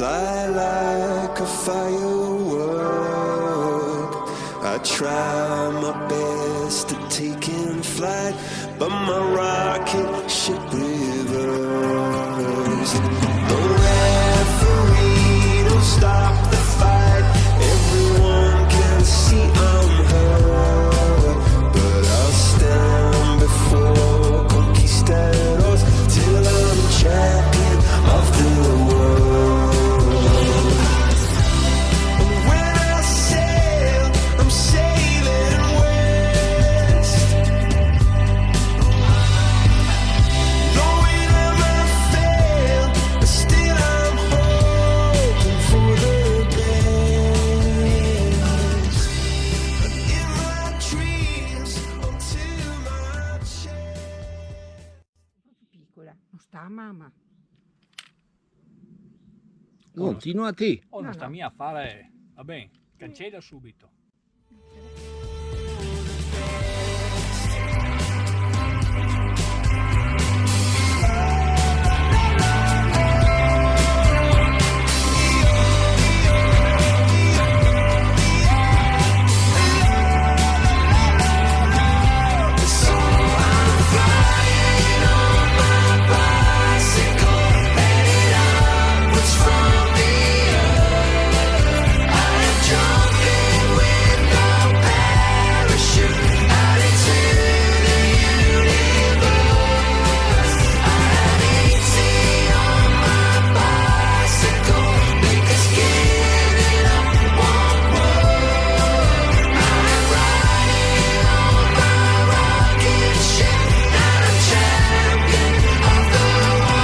fly like a firework. I try my best to take in flight, but my rocket ship reversed. The referee don't stop the fight. Everyone can see I'm hurt, but I'll stand before conquistadors till I'm champion of the world. And when I sail, I'm sailing west, knowing I might fail, but still I'm hoping for the best. And in my dreams, until my chest. Piccola, non sta a mamma. Continua te. Oh, non sta mia a fare. Va bene, cancella subito. So I'm flying on my bicycle, headed upwards from the earth. I am jumping with no parachute out into the universe. I am easy on my bicycle because giving up won't work. I am riding on my rocket ship, and I'm champion of the world.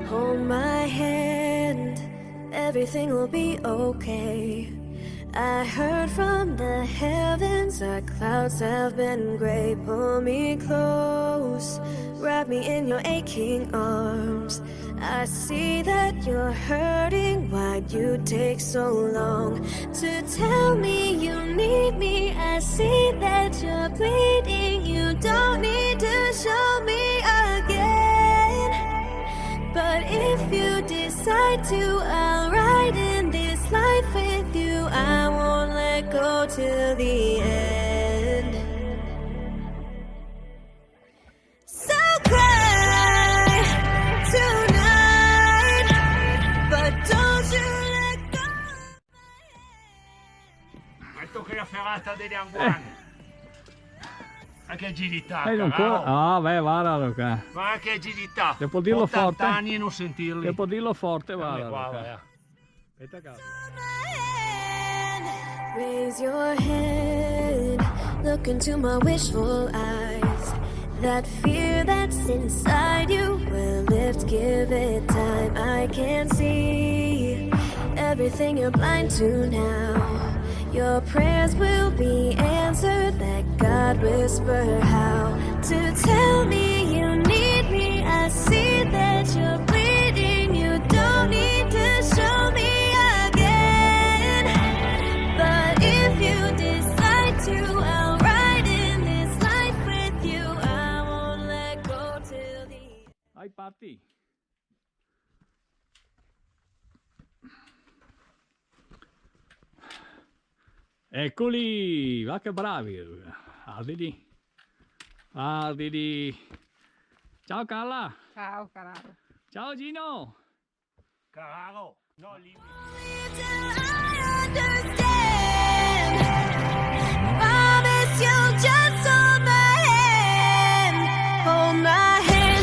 Hold my hand, everything will be okay. I heard from the heavens our clouds have been gray. Pull me close, wrap me in your aching arms. I see that you're hurting. Why'd you take so long to tell me you need me? I see that you're bleeding. You don't need to show me again. But if you decide to, I'll ride in this life with you. I won't let go till the end. So cry tonight, but don't you let go of my hand. Ecco che la ferrata degli anguani. Ma che agilità, Non caro. ah, beh, guarda qua. Ma che agilità. Se può dirlo 80 forte. anni e non sentirli. Se può dirlo forte, Guarda guarda. qua, qua. guarda. Aspetta caso. Raise your head, look into my wishful eyes. That fear that's inside you will lift, give it time. I can see everything you're blind to now. Your prayers will be answered. Let God whisper how to tell me you need me. I see that you're bleeding. You don't need to show me again. But if you decide to, I'll ride in this life with you. I won't let go till the end. Vai, parti. Eccoli, va che bravi. Guardali. Guardali. Ciao Carla. Ciao, caro. Ciao Gino. Caro, no, lì. Till I understand. Promise you'll just hold my hand. Hold my hand.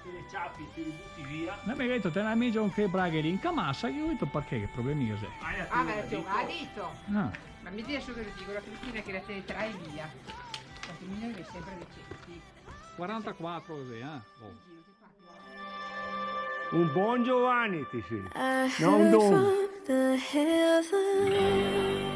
te le ciappi e te li butti via. Non mi hai detto, te ne mangio un che braghe lì in camassa, io ho detto perché, che problemi è? Ah, ma ti ho dito. Ah, Ma mi dia solo dico la cristina che la te ne trai via. Perché mi deve sempre recenti. 44 così, Oh. Un buon Giovanni ti sei. I Non heard Don. from the heavens.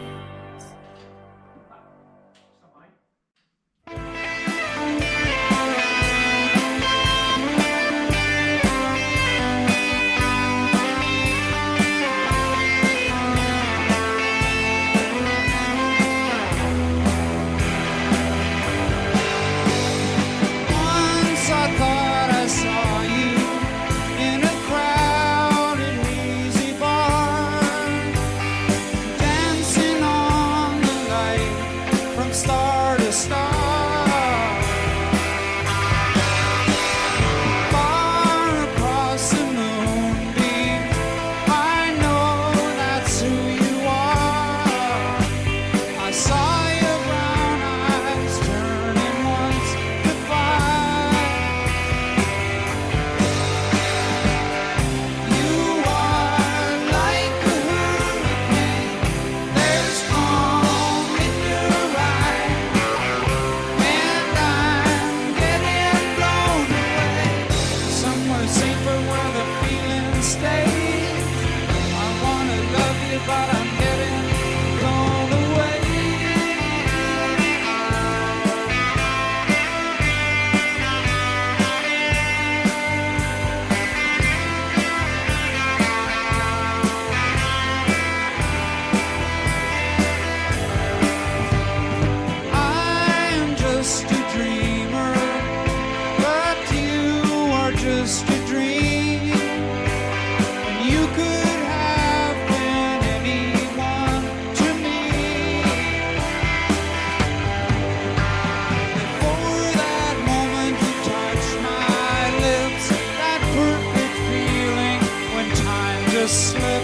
Once I thought I saw you in a crowded easy bar, dancing on the light from star to star. Far across the moonbeam, I know that's who you are. I saw your brown eyes turning once goodbye. You are like a hurricane. There's calm in your eyes, and I'm getting blown away somewhere safer where the feeling stays. I wanna love you, but I'm getting blown away. I am just a dreamer, but you are just a dream. And you could have been anyone to me. Before that moment you touched my lips, that perfect feeling when time just slipped